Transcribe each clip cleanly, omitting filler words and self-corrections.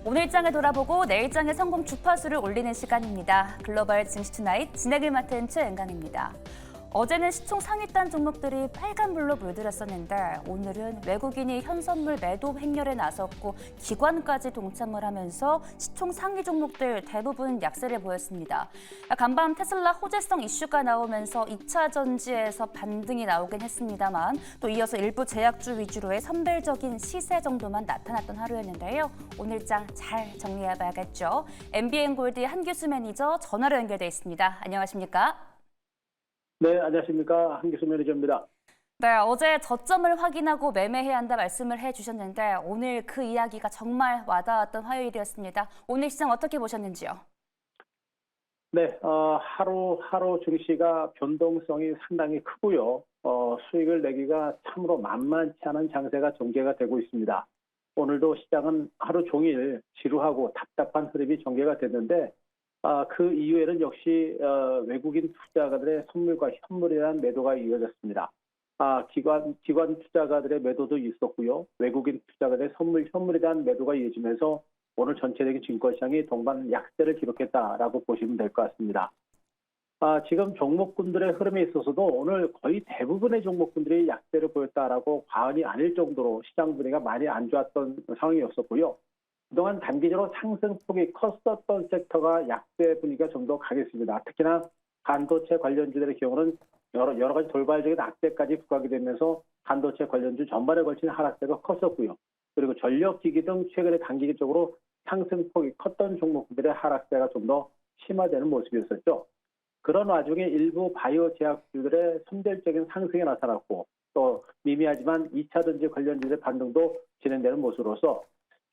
오늘장을 돌아보고 내일장의 성공 주파수를 올리는 시간입니다. 글로벌 증시 투나잇 진행을 맡은 최은강입니다. 어제는 시총 상위단 종목들이 빨간불로 물들었었는데 오늘은 외국인이 현선물 매도 행렬에 나섰고 기관까지 동참을 하면서 시총 상위 종목들 대부분 약세를 보였습니다. 간밤 테슬라 호재성 이슈가 나오면서 2차 전지에서 반등이 나오긴 했습니다만 또 이어서 일부 제약주 위주로의 선별적인 시세 정도만 나타났던 하루였는데요. 오늘장 잘 정리해봐야겠죠. MBN골드의 한규수 매니저 전화로 연결돼 있습니다. 안녕하십니까? 네, 안녕하십니까. 한기수 매니저입니다. 네, 어제 저점을 확인하고 매매해야 한다 말씀을 해주셨는데 오늘 그 이야기가 정말 와닿았던 화요일이었습니다. 오늘 시장 어떻게 보셨는지요? 네, 하루 증시가 변동성이 상당히 크고요. 수익을 내기가 참으로 만만치 않은 장세가 전개가 되고 있습니다. 오늘도 시장은 하루 종일 지루하고 답답한 흐름이 전개가 됐는데 그 이후에는 역시 외국인 투자가들의 선물과 현물에 대한 매도가 이어졌습니다. 기관 투자가들의 매도도 있었고요. 외국인 투자가들의 현물에 대한 매도가 이어지면서 오늘 전체적인 증권시장이 동반 약세를 기록했다라고 보시면 될 것 같습니다. 지금 종목군들의 흐름에 있어서도 오늘 거의 대부분의 종목군들이 약세를 보였다라고 과언이 아닐 정도로 시장 분위기가 많이 안 좋았던 상황이었었고요. 그동안 단기적으로 상승폭이 컸었던 섹터가 약세 분위기가 좀 더 강했습니다. 특히나 반도체 관련주들의 경우는 여러 가지 돌발적인 악재까지 부각이 되면서 반도체 관련주 전반에 걸친 하락세가 컸었고요. 그리고 전력기기 등 최근에 단기적으로 상승폭이 컸던 종목들의 하락세가 좀 더 심화되는 모습이었었죠. 그런 와중에 일부 바이오 제약주들의 선별적인 상승이 나타났고 또 미미하지만 2차 전지 관련주들의 반등도 진행되는 모습으로서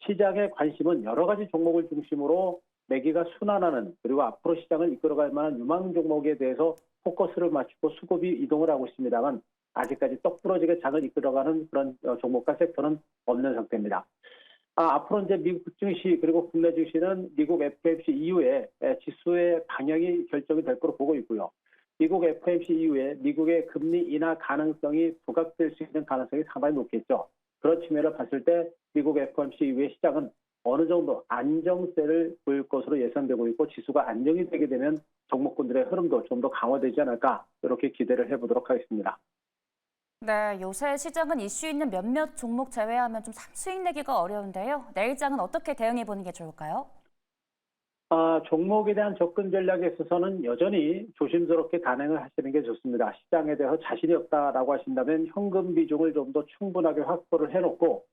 시장의 관심은 여러 가지 종목을 중심으로 매기가 순환하는 그리고 앞으로 시장을 이끌어갈 만한 유망 종목에 대해서 포커스를 맞추고 수급이 이동을 하고 있습니다만 아직까지 똑부러지게 장을 이끌어가는 그런 종목과 섹터는 없는 상태입니다. 앞으로 이제 미국 증시 그리고 국내 증시는 미국 FOMC 이후에 지수의 방향이 결정이 될 거로 보고 있고요. 미국 FOMC 이후에 미국의 금리 인하 가능성이 부각될 수 있는 가능성이 상당히 높겠죠. 그런 측면을 봤을 때 미국 FOMC 이후에 시장은 어느 정도 안정세를 보일 것으로 예상되고 있고 지수가 안정이 되게 되면 종목군들의 흐름도 좀 더 강화되지 않을까 이렇게 기대를 해보도록 하겠습니다. 네, 요새 시장은 이슈 있는 몇몇 종목 제외하면 좀 수익 내기가 어려운데요. 내일장은 어떻게 대응해 보는 게 좋을까요? 종목에 대한 접근 전략에 있어서는 여전히 조심스럽게 단행을 하시는 게 좋습니다. 시장에 대해서 자신이 없다라고 하신다면 현금 비중을 좀 더 충분하게 확보를 해놓고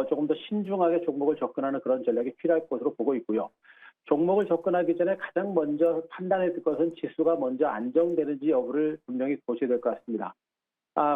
조금 더 신중하게 종목을 접근하는 그런 전략이 필요할 것으로 보고 있고요. 종목을 접근하기 전에 가장 먼저 판단해야 될 것은 지수가 먼저 안정되는지 여부를 분명히 보셔야 될 것 같습니다.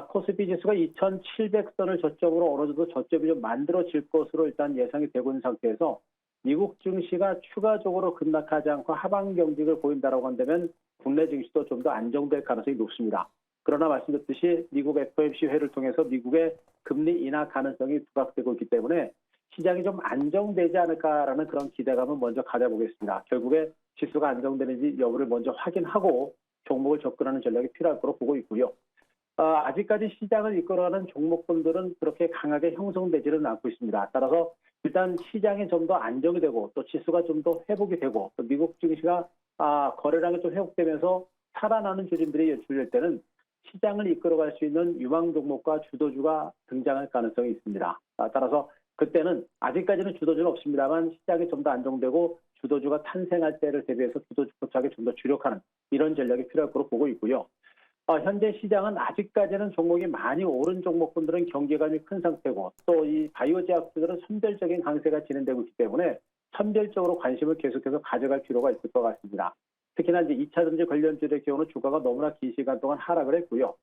코스피 지수가 2,700선을 저점으로 어느 정도 저점이 좀 만들어질 것으로 일단 예상이 되고 있는 상태에서 미국 증시가 추가적으로 급락하지 않고 하방 경직을 보인다라고 한다면 국내 증시도 좀 더 안정될 가능성이 높습니다. 그러나 말씀드렸듯이 미국 FOMC 회의를 통해서 미국의 금리 인하 가능성이 부각되고 있기 때문에 시장이 좀 안정되지 않을까라는 그런 기대감은 먼저 가져보겠습니다. 결국에 지수가 안정되는지 여부를 먼저 확인하고 종목을 접근하는 전략이 필요할 거로 보고 있고요. 아직까지 시장을 이끌어가는 종목군들은 그렇게 강하게 형성되지는 않고 있습니다. 따라서 일단 시장이 좀 더 안정이 되고 또 지수가 좀 더 회복이 되고 또 미국 증시가 거래량이 좀 회복되면서 살아나는 조짐들이 연출될 때는 시장을 이끌어갈 수 있는 유망 종목과 주도주가 등장할 가능성이 있습니다. 따라서 그때는 아직까지는 주도주는 없습니다만 시장이 좀 더 안정되고 주도주가 탄생할 때를 대비해서 주도주 포착에 좀 더 주력하는 이런 전략이 필요할 거로 보고 있고요. 현재 시장은 아직까지는 종목이 많이 오른 종목분들은 경계감이 큰 상태고 또 이 바이오 제약주들은 선별적인 강세가 진행되고 있기 때문에 선별적으로 관심을 계속해서 가져갈 필요가 있을 것 같습니다. 특히나 이제 2차 전지 관련주의 경우는 주가가 너무나 긴 시간 동안 하락을 했고요.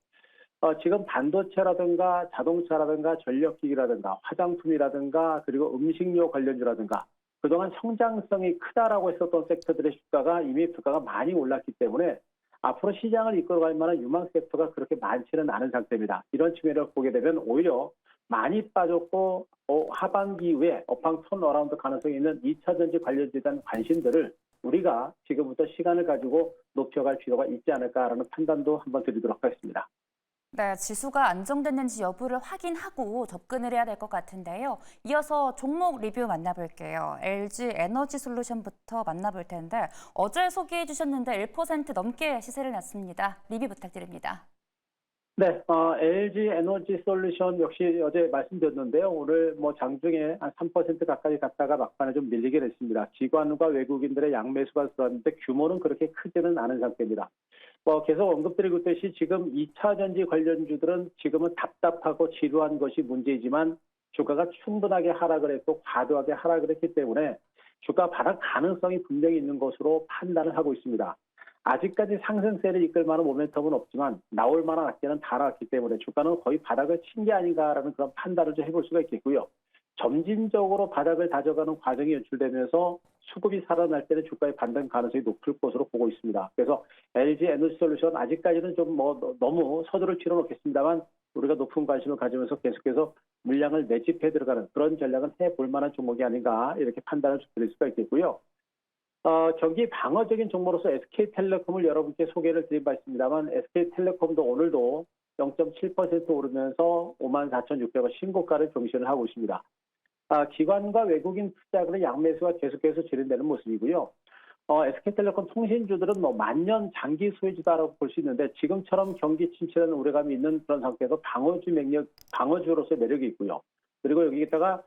지금 반도체라든가 자동차라든가 전력기기라든가 화장품이라든가 그리고 음식료 관련주라든가 그동안 성장성이 크다라고 했었던 섹터들의 주가가 이미 주가가 많이 올랐기 때문에 앞으로 시장을 이끌어갈 만한 유망 섹터가 그렇게 많지는 않은 상태입니다. 이런 측면을 보게 되면 오히려 많이 빠졌고 하반기 이후에 업황 턴어라운드 가능성이 있는 2차 전지 관련주에 대한 관심들을 우리가 지금부터 시간을 가지고 높여갈 필요가 있지 않을까라는 판단도 한번 드리도록 하겠습니다. 네, 지수가 안정됐는지 여부를 확인하고 접근을 해야 될 것 같은데요. 이어서 종목 리뷰 만나볼게요. LG 에너지 솔루션부터 만나볼 텐데 어제 소개해 주셨는데 1% 넘게 시세를 냈습니다. 리뷰 부탁드립니다. 네, LG 에너지 솔루션 역시 어제 말씀드렸는데요. 오늘 뭐 장중에 한 3% 가까이 갔다가 막판에 좀 밀리게 됐습니다. 기관과 외국인들의 양매수가 들어왔는데 규모는 그렇게 크지는 않은 상태입니다. 계속 언급드리고 있듯이 지금 2차 전지 관련주들은 지금은 답답하고 지루한 것이 문제이지만 주가가 충분하게 하락을 했고 과도하게 하락을 했기 때문에 주가 바닥 가능성이 분명히 있는 것으로 판단을 하고 있습니다. 아직까지 상승세를 이끌 만한 모멘텀은 없지만 나올 만한 악재는 다 나왔기 때문에 주가는 거의 바닥을 친 게 아닌가라는 그런 판단을 좀 해볼 수가 있겠고요. 점진적으로 바닥을 다져가는 과정이 연출되면서 수급이 살아날 때는 주가의 반등 가능성이 높을 것으로 보고 있습니다. 그래서 LG 에너지 솔루션 아직까지는 좀 너무 서두를 치러 놓겠습니다만 우리가 높은 관심을 가지면서 계속해서 물량을 매집해 들어가는 그런 전략은 해볼 만한 종목이 아닌가 이렇게 판단을 드릴 수가 있겠고요. 경기 방어적인 종목으로서 SK텔레콤을 여러분께 소개를 드린 바 있습니다만 SK텔레콤도 오늘도 0.7% 오르면서 54,600원 신고가를 경신을 하고 있습니다. 기관과 외국인 투자자들의 양매수가 계속해서 진행되는 모습이고요. SK텔레콤 통신주들은 만년 장기 소유주다라고 볼 수 있는데 지금처럼 경기 침체라는 우려감이 있는 그런 상태에서 방어주로서의 매력이 있고요. 그리고 여기다가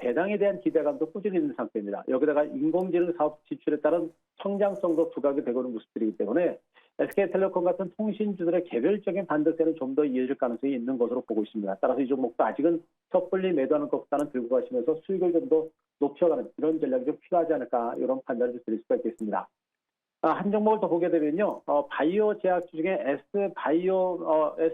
배당에 대한 기대감도 꾸준히 있는 상태입니다. 여기다가 인공지능 사업 지출에 따른 성장성도 부각이 되고 있는 모습들이기 때문에 SK텔레콤 같은 통신주들의 개별적인 반등세는 좀 더 이어질 가능성이 있는 것으로 보고 있습니다. 따라서 이 종목도 아직은 섣불리 매도하는 것보다는 들고 가시면서 수익을 좀 더 높여가는 이런 전략이 좀 필요하지 않을까 이런 판단을 드릴 수가 있겠습니다. 한 종목을 더 보게 되면요. 바이오 제약주 중에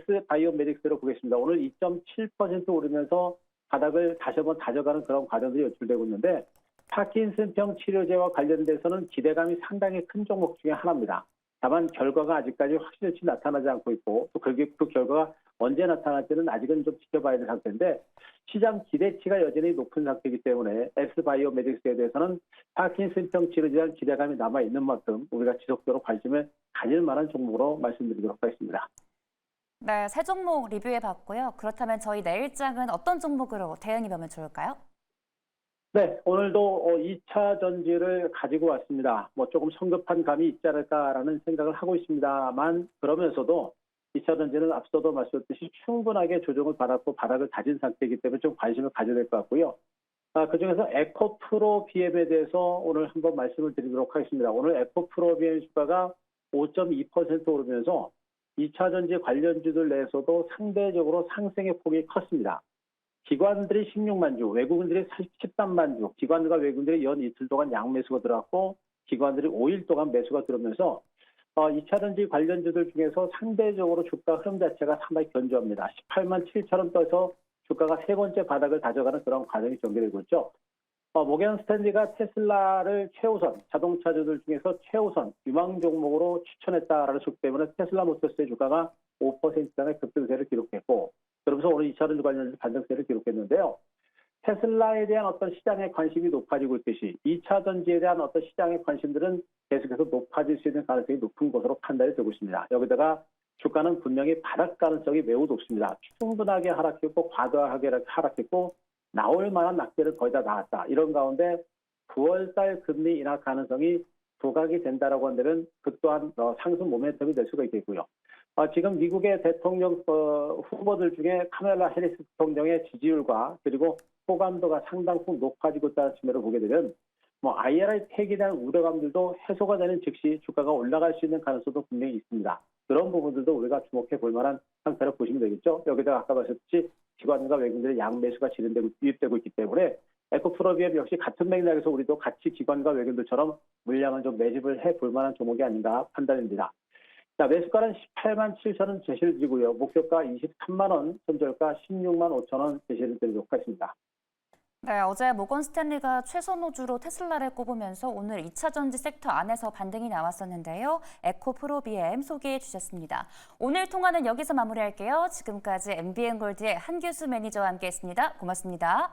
S바이오메딕스를 보겠습니다. 오늘 2.7% 오르면서 바닥을 다시 한번 다져가는 그런 과정들이 연출되고 있는데 파킨슨병 치료제와 관련돼서는 기대감이 상당히 큰 종목 중에 하나입니다. 다만 결과가 아직까지 확실히 나타나지 않고 있고 또 그 결과가 언제 나타날지는 아직은 좀 지켜봐야 될 상태인데 시장 기대치가 여전히 높은 상태이기 때문에 S바이오메딕스에 대해서는 파킨슨병 치료제에 대한 기대감이 남아있는 만큼 우리가 지속적으로 관심을 가질 만한 종목으로 말씀드리도록 하겠습니다. 네, 새 종목 리뷰해봤고요. 그렇다면 저희 내일장은 어떤 종목으로 대응해보면 좋을까요? 네, 오늘도 2차 전지를 가지고 왔습니다. 조금 성급한 감이 있지 않을까라는 생각을 하고 있습니다만 그러면서도 2차 전지는 앞서도 말씀드렸듯이 충분하게 조정을 받았고 바닥을 다진 상태이기 때문에 좀 관심을 가져야 될 것 같고요. 그중에서 에코프로 BM에 대해서 오늘 한번 말씀을 드리도록 하겠습니다. 오늘 에코프로 BM 주가가 5.2% 오르면서 2차 전지 관련주들 내에서도 상대적으로 상승의 폭이 컸습니다. 기관들이 16만 주, 외국인들이 13만 주, 기관과 외국인들이 연 이틀 동안 양매수가 들어왔고 기관들이 5일 동안 매수가 들어오면서 2차 전지 관련주들 중에서 상대적으로 주가 흐름 자체가 상당히 견조합니다. 18만 7천 원 떠서 주가가 세 번째 바닥을 다져가는 그런 과정이 전개되고 있죠. 모건 스탠리가 테슬라를 최우선, 자동차주들 중에서 최우선 유망 종목으로 추천했다라는 속 때문에 테슬라 모터스의 주가가 5% 이상의 급등세를 기록했고 그러면서 오늘 2차 전지 관련해서 반등세를 기록했는데요. 테슬라에 대한 어떤 시장의 관심이 높아지고 있듯이 2차 전지에 대한 어떤 시장의 관심들은 계속해서 높아질 수 있는 가능성이 높은 것으로 판단이 되고 있습니다. 여기다가 주가는 분명히 바닥 가능성이 매우 높습니다. 충분하게 하락했고 과도하게 하락했고 나올 만한 낙재를 거의 다 나왔다. 이런 가운데 9월달 금리 인하 가능성이 부각이 된다라고 한다면 그 또한 상승 모멘텀이 될 수가 있겠고요. 지금 미국의 대통령 후보들 중에 카멜라 해리스 대통령의 지지율과 그리고 호감도가 상당폭 높아지고 있다는 측면을 보게 되면 IRA 폐기에 대한 우려감들도 해소가 되는 즉시 주가가 올라갈 수 있는 가능성도 분명히 있습니다. 그런 부분들도 우리가 주목해 볼 만한 상태로 보시면 되겠죠. 여기다가 아까 말씀드렸듯이 기관과 외국인들의 양매수가 유입되고 있기 때문에 에코프로비엠 역시 같은 맥락에서 우리도 같이 기관과 외국인들처럼 물량을 좀 매집을 해 볼 만한 종목이 아닌가 판단입니다. 자, 매수가는 18만 7천 원 제시를 드리고요. 목표가 23만 원, 손절가 16만 5천 원 제시를 드리도록 하겠습니다. 네, 어제 모건 스탠리가 최선호주로 테슬라를 꼽으면서 오늘 2차 전지 섹터 안에서 반등이 나왔었는데요. 에코프로 BM 소개해 주셨습니다. 오늘 통화는 여기서 마무리할게요. 지금까지 MBN골드의 한규수 매니저와 함께했습니다. 고맙습니다.